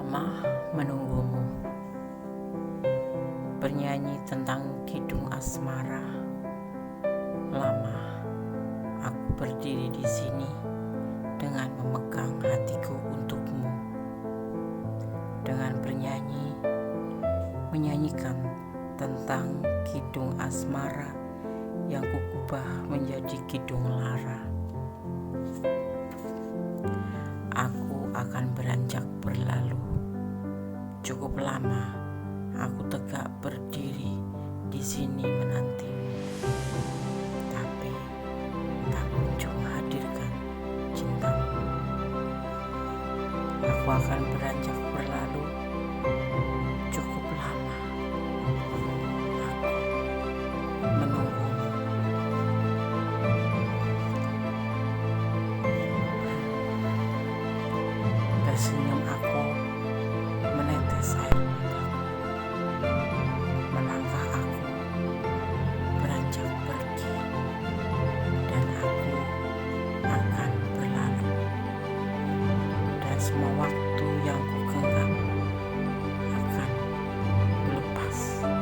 lama menunggumu, bernyanyi tentang kidung asmara. Lama aku berdiri di sini dengan memegang hatiku untukmu, dengan bernyanyi, menyanyikan tentang kidung asmara yang kukubah menjadi kidung lara. Aku akan beranjak berlalu. Cukup lama aku tegak berdiri di sini menantimu, tapi tak kunjung hadirkan cintamu. Aku akan beranjak berlalu. Cukup lama aku menunggumu. Tersenyum aku menetes air mataku. Melangkah aku beranjak pergi, dan aku akan berlalu. Dan semua waktu yang kugenggam akan melepaskan.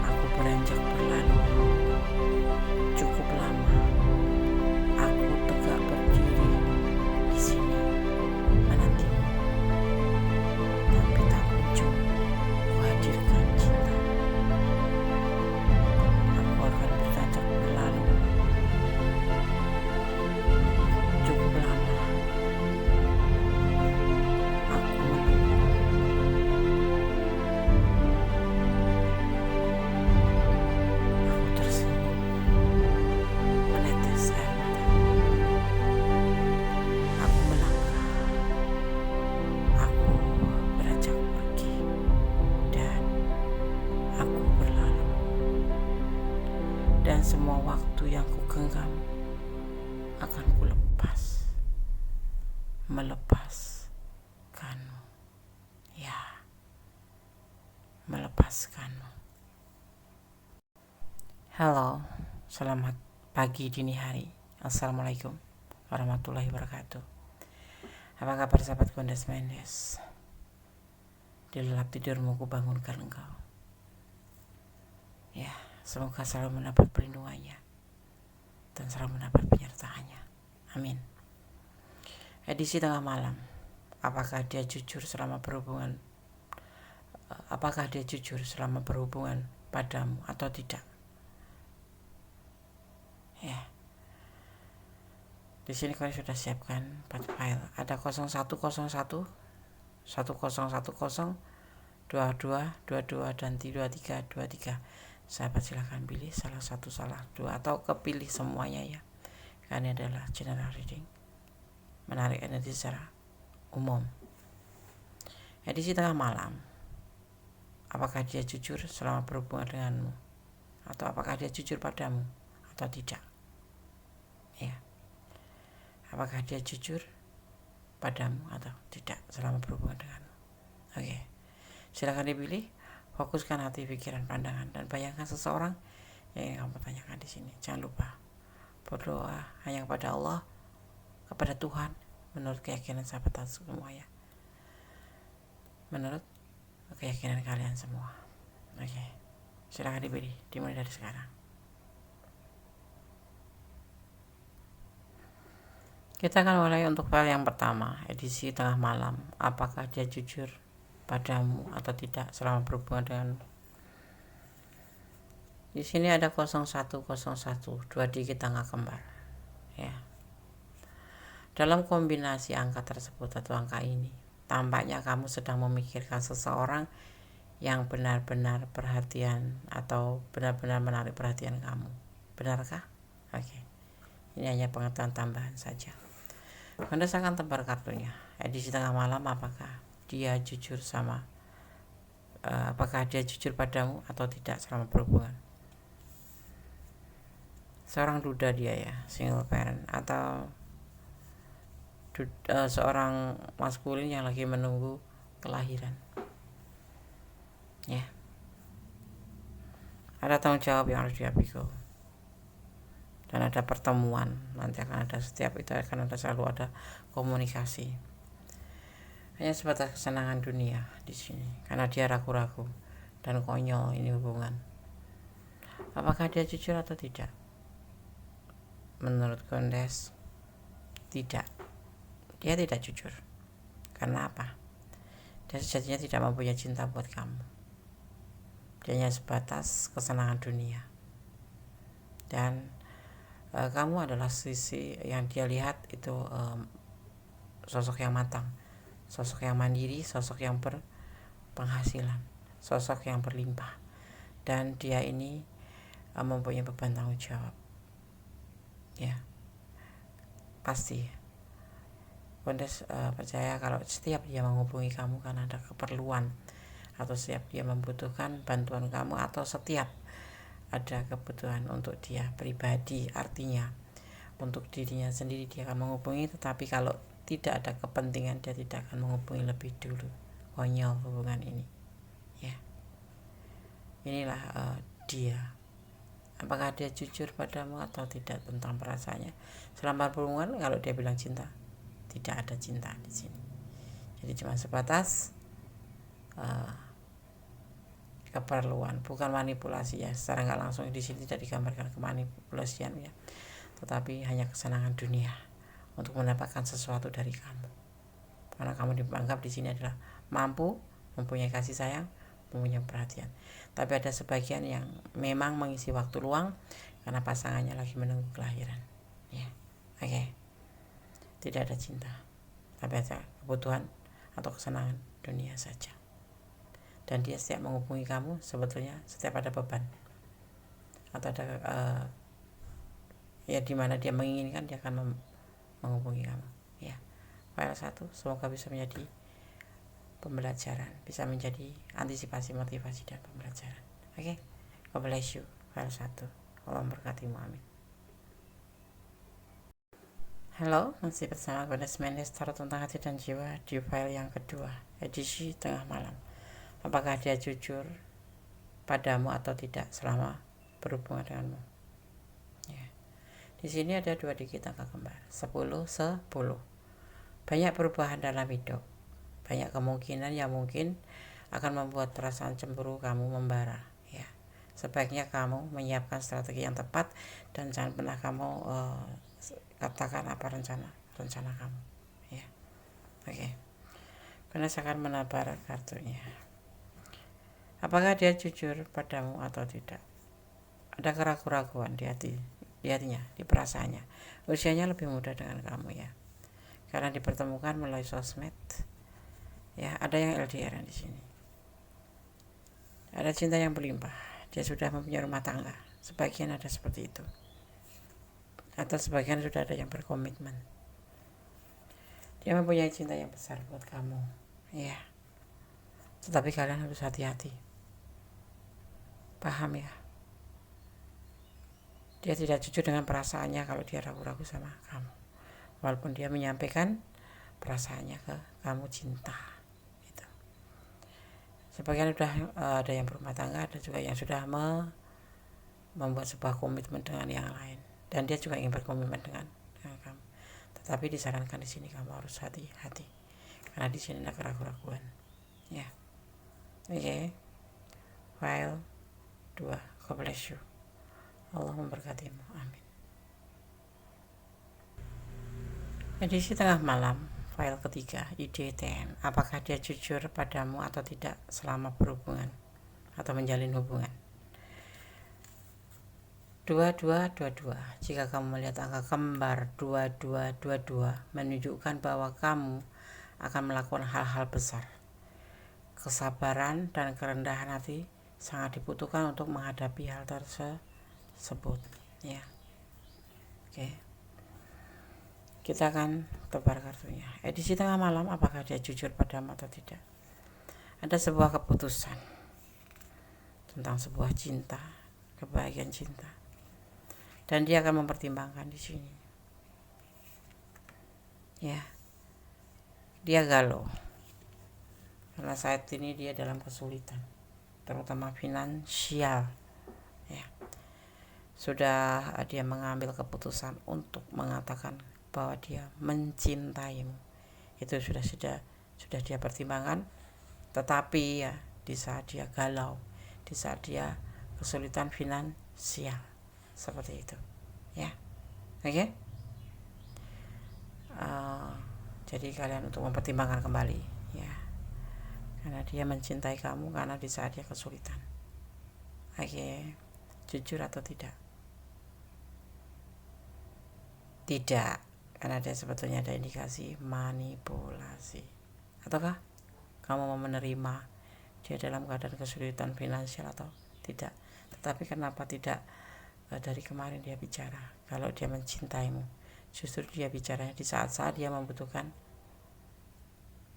Aku beranjak berlalu. Cukup lama aku tegak berdiri di sini menantimu, tapi tak kunjung kuhadirkan cinta. Aku akan beranjak berlalu. Cukup lama aku menunggu. Aku tersenyum menetes air mataku. Aku melangkah. Aku beranjak pergi, dan aku berlalu. Dan semua waktu yang kugenggam akan melepaskanmu. Ya, melepaskanmu. Halo, selamat pagi dini hari. Assalamualaikum warahmatullahi wabarakatuh. Apa kabar sahabat Kondes Mendes? Di lelap tidurmu ku bangunkan engkau. Ya, semoga selalu mendapat perlindungannya dan selalu mendapat penyertaannya. Amin. Edisi tengah malam. Apakah dia jujur selama berhubungan padamu atau tidak? Ya. Di sini kalian sudah siapkan 4 file. Ada 0101, 1010, 22, 22 dan 23. Sahabat silahkan pilih salah satu, salah dua, atau kepilih semuanya ya. Karena ini adalah general reading, menarik energi secara umum. Edisi tengah malam. Apakah dia jujur selama berhubungan denganmu, atau apakah dia jujur padamu atau tidak? Ya. Apakah dia jujur padamu atau tidak selama berhubungan denganmu? Oke. Silakan dipilih. Fokuskan hati, pikiran, pandangan, dan bayangkan seseorang yang kamu tanyakan di sini. Jangan lupa berdoa hanya kepada Allah, kepada Tuhan, menurut keyakinan sahabat semua ya. Menurut keyakinan kalian semua. Oke. Silakan dipilih. Dimulai dari sekarang. Kita akan mulai untuk file yang pertama, edisi tengah malam. Apakah dia jujur padamu atau tidak selama berhubungan denganmu? Di sini ada 0101, 2 digit angka kembar. Ya. Dalam kombinasi angka tersebut atau angka ini, tampaknya kamu sedang memikirkan seseorang yang benar-benar perhatian atau benar-benar menarik perhatian kamu. Benarkah? Oke. Ini hanya pengetahuan tambahan saja. Anda akan tebar kartunya. Edisi tengah malam, apakah dia jujur padamu atau tidak selama berhubungan? Seorang duda dia ya, single parent, atau seorang maskulin yang lagi menunggu kelahiran. Ya. Ada tanggung jawab yang harus dia pikul. dan ada pertemuan, nanti akan ada, setiap itu akan ada, selalu ada komunikasi. Hanya sebatas kesenangan dunia di sini, karena dia ragu-ragu dan konyol ini hubungan. Apakah dia jujur atau tidak? Menurut Kondes, tidak. Dia tidak jujur. Karena apa? Dia sejatinya tidak mempunyai cinta buat kamu. Dia hanya sebatas kesenangan dunia. Dan kamu adalah sisi yang dia lihat itu, sosok yang matang, sosok yang mandiri, sosok yang berpenghasilan, sosok yang berlimpah. Dan dia ini mempunyai beban tanggung jawab. Ya, pasti. Kondes percaya kalau setiap dia menghubungi kamu karena ada keperluan, atau setiap dia membutuhkan bantuan kamu, atau setiap ada kebutuhan untuk dia pribadi, artinya untuk dirinya sendiri dia akan menghubungi. Tetapi kalau tidak ada kepentingan, dia tidak akan menghubungi lebih dulu. Konyol hubungan ini, ya. Inilah dia. Apakah dia jujur padamu atau tidak tentang perasaannya selama hubungan? Kalau dia bilang cinta, tidak ada cinta di sini. Jadi cuma sebatas keperluan, bukan manipulasi ya. Secara nggak langsung di sini tidak digambarkan kemanipulasian ya, tetapi hanya kesenangan dunia untuk mendapatkan sesuatu dari kamu. Karena kamu dianggap di sini adalah mampu, mempunyai kasih sayang, mempunyai perhatian. Tapi ada sebagian yang memang mengisi waktu luang karena pasangannya lagi menunggu kelahiran. Ya, oke. Tidak ada cinta, tapi ada kebutuhan atau kesenangan dunia saja. Dan dia setiap menghubungi kamu, sebetulnya setiap ada beban atau ada ya dimana dia menginginkan, dia akan menghubungi kamu. Ya, file 1 semoga bisa menjadi pembelajaran, bisa menjadi antisipasi, motivasi, dan pembelajaran. Oke, God bless you. File 1, Allah memberkatimu, amin. Halo, masih bersama Kondes Mendes, tarot tentang hati dan jiwa di file yang kedua, edisi tengah malam. Apakah dia jujur padamu atau tidak selama berhubungan denganmu? Ya. Di sini ada 2 digit angka kembar, 10, 10. Banyak perubahan dalam hidup, banyak kemungkinan yang mungkin akan membuat perasaan cemburu kamu membara. Ya, sebaiknya kamu menyiapkan strategi yang tepat dan jangan pernah kamu katakan apa rencana kamu. Ya, oke. Karena saya akan menabar kartunya. Apakah dia jujur padamu atau tidak? Ada keraguan di hatinya, di perasaannya. Usianya lebih muda dengan kamu ya, karena dipertemukan melalui sosmed. Ya, ada yang LDR di sini. Ada cinta yang berlimpah. Dia sudah mempunyai rumah tangga. Sebagian ada seperti itu. Atau sebagian sudah ada yang berkomitmen. Dia mempunyai cinta yang besar buat kamu. Ya. Tetapi kalian harus hati-hati. Paham ya? Dia tidak jujur dengan perasaannya kalau dia ragu-ragu sama kamu. Walaupun dia menyampaikan perasaannya ke kamu, cinta. Gitu. Sebagian sudah ada yang berumah tangga, ada juga yang sudah membuat sebuah komitmen dengan yang lain. Dan dia juga ingin berkomitmen dengan kamu. Tetapi disarankan di sini kamu harus hati-hati, karena di sini ada keraguan. Ya, oke. File 2, God bless you. Allah memberkatimu, amin. Edisi tengah malam, file ketiga, IDTM. Apakah dia jujur padamu atau tidak selama berhubungan atau menjalin hubungan? 2222. Jika kamu melihat angka kembar 2222, menunjukkan bahwa kamu akan melakukan hal-hal besar. Kesabaran dan kerendahan hati sangat dibutuhkan untuk menghadapi hal tersebut. Ya, oke. Kita akan tebar kartunya. Edisi tengah malam, apakah dia jujur padamu atau tidak? Ada sebuah keputusan tentang sebuah cinta, kebahagiaan cinta. Dan dia akan mempertimbangkan di sini. Ya, dia galau karena saat ini dia dalam kesulitan, terutama finansial. Ya, sudah dia mengambil keputusan untuk mengatakan bahwa dia mencintaimu. Itu sudah dia pertimbangkan. Tetapi ya, di saat dia galau, di saat dia kesulitan finansial, seperti itu, ya, oke. Jadi kalian untuk mempertimbangkan kembali, ya, karena dia mencintai kamu karena di saat dia kesulitan, oke. Jujur atau tidak? Tidak, karena dia sebetulnya ada indikasi manipulasi. Ataukah kamu mau menerima dia dalam keadaan kesulitan finansial atau tidak? Tetapi kenapa tidak dari kemarin dia bicara kalau dia mencintaimu? Justru dia bicaranya di saat-saat dia membutuhkan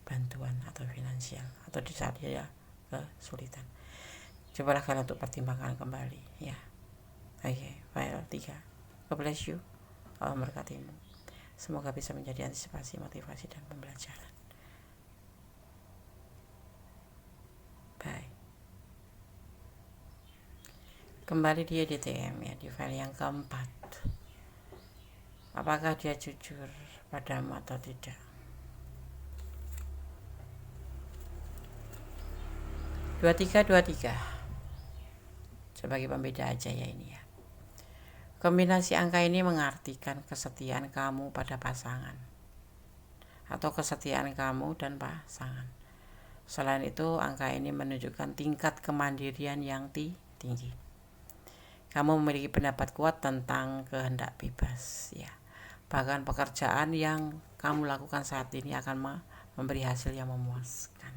bantuan atau finansial, atau di saat dia kesulitan. Cobalah kalian untuk pertimbangkan kembali, ya. Oke, file 3. God bless you. Allah memberkatimu. Semoga bisa menjadi antisipasi, motivasi, dan pembelajaran. Bye. Kembali dia di TM, ya, di file yang keempat. Apakah dia jujur padamu atau tidak? Dua tiga sebagai pembeda aja ya ini, ya. Kombinasi angka ini mengartikan kesetiaan kamu pada pasangan atau kesetiaan kamu dan pasangan. Selain itu, angka ini menunjukkan tingkat kemandirian yang tinggi. Kamu memiliki pendapat kuat tentang kehendak bebas, ya. Bahkan pekerjaan yang kamu lakukan saat ini akan memberi hasil yang memuaskan.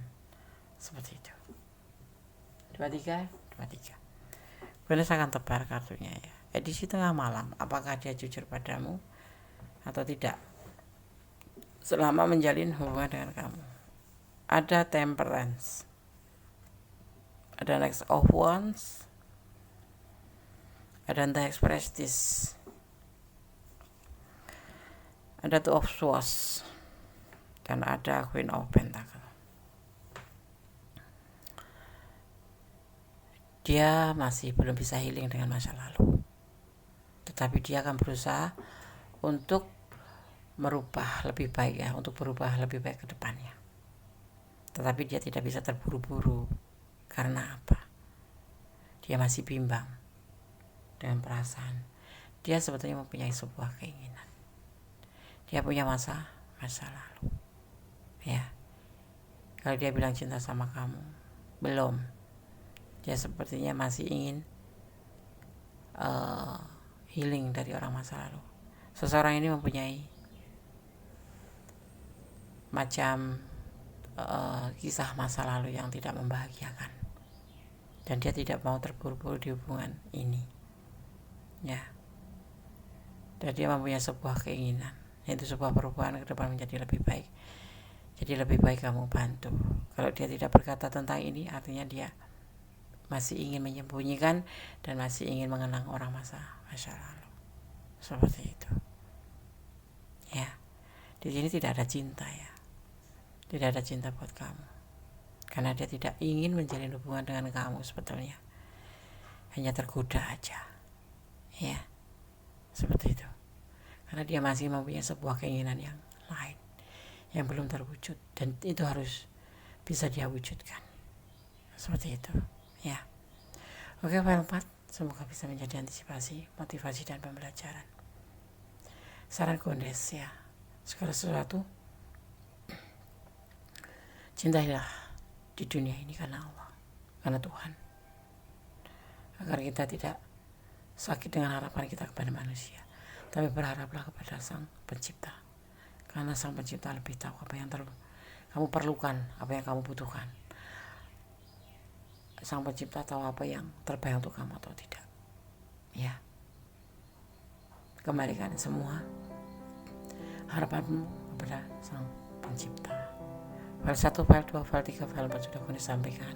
Seperti itu. 23. Benar akan tebar kartunya, ya. Edisi tengah malam. Apakah dia jujur padamu atau tidak selama menjalin hubungan dengan kamu? Ada Temperance, ada Next of Wands, ada The Express, ada Two of Swords, dan ada Queen of Pentacle. Dia masih belum bisa healing dengan masa lalu, tetapi dia akan berusaha untuk merubah lebih baik, ya, untuk berubah lebih baik ke depannya. Tetapi dia tidak bisa terburu-buru. Karena apa? Dia masih bimbang dengan perasaan. Dia sebetulnya mempunyai sebuah keinginan. Dia punya masa lalu, ya. Kalau dia bilang cinta sama kamu, belum. Dia sepertinya masih ingin healing dari orang masa lalu. Seseorang ini mempunyai macam kisah masa lalu yang tidak membahagiakan, dan dia tidak mau terburu-buru di hubungan ini, ya. Dan dia mempunyai sebuah keinginan, yaitu sebuah perubahan ke depan menjadi lebih baik. Jadi lebih baik kamu bantu. Kalau dia tidak berkata tentang ini, artinya dia masih ingin menyembunyikan dan masih ingin mengenang orang masa lalu. Seperti itu, ya. Di sini tidak ada cinta, ya. Tidak ada cinta buat kamu, karena dia tidak ingin menjalin hubungan dengan kamu sebetulnya. Hanya tergoda aja, ya. Seperti itu. Karena dia masih mempunyai sebuah keinginan yang lain yang belum terwujud, dan itu harus bisa dia wujudkan. Seperti itu, ya. Oke, file 4. Semoga bisa menjadi antisipasi, motivasi, dan pembelajaran. Saran Kondes, ya. Segala sesuatu cintailah di dunia ini karena Allah, karena Tuhan, agar kita tidak sakit dengan harapan kita kepada manusia, tapi berharaplah kepada Sang Pencipta, karena Sang Pencipta lebih tahu apa yang kamu perlukan, apa yang kamu butuhkan. Sang Pencipta tahu apa yang terbaik untuk kamu atau tidak, ya. Kembalikan semua harapanmu kepada Sang Pencipta. File 1, file 2, file 3, file 4 sudah aku sampaikan.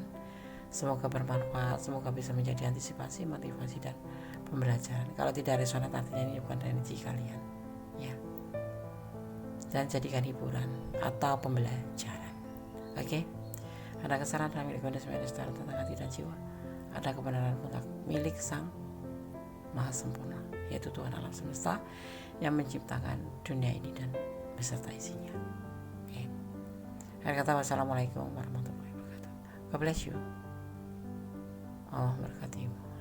Semoga bermanfaat, semoga bisa menjadi antisipasi, motivasi, dan pembelajaran. Kalau tidak resonat, artinya ini bukan energi kalian, ya. Dan jadikan hiburan atau pembelajaran. Oke? Ada kesalahan dalam milik Kondes tentang hati dan jiwa. Ada kebenaran mutlak milik Sang maha sempurna, yaitu Tuhan alam semesta yang menciptakan dunia ini dan beserta isinya. Okay. Akhir kata, wassalamualaikum warahmatullahi wabarakatuh. God bless you. Allah berkati.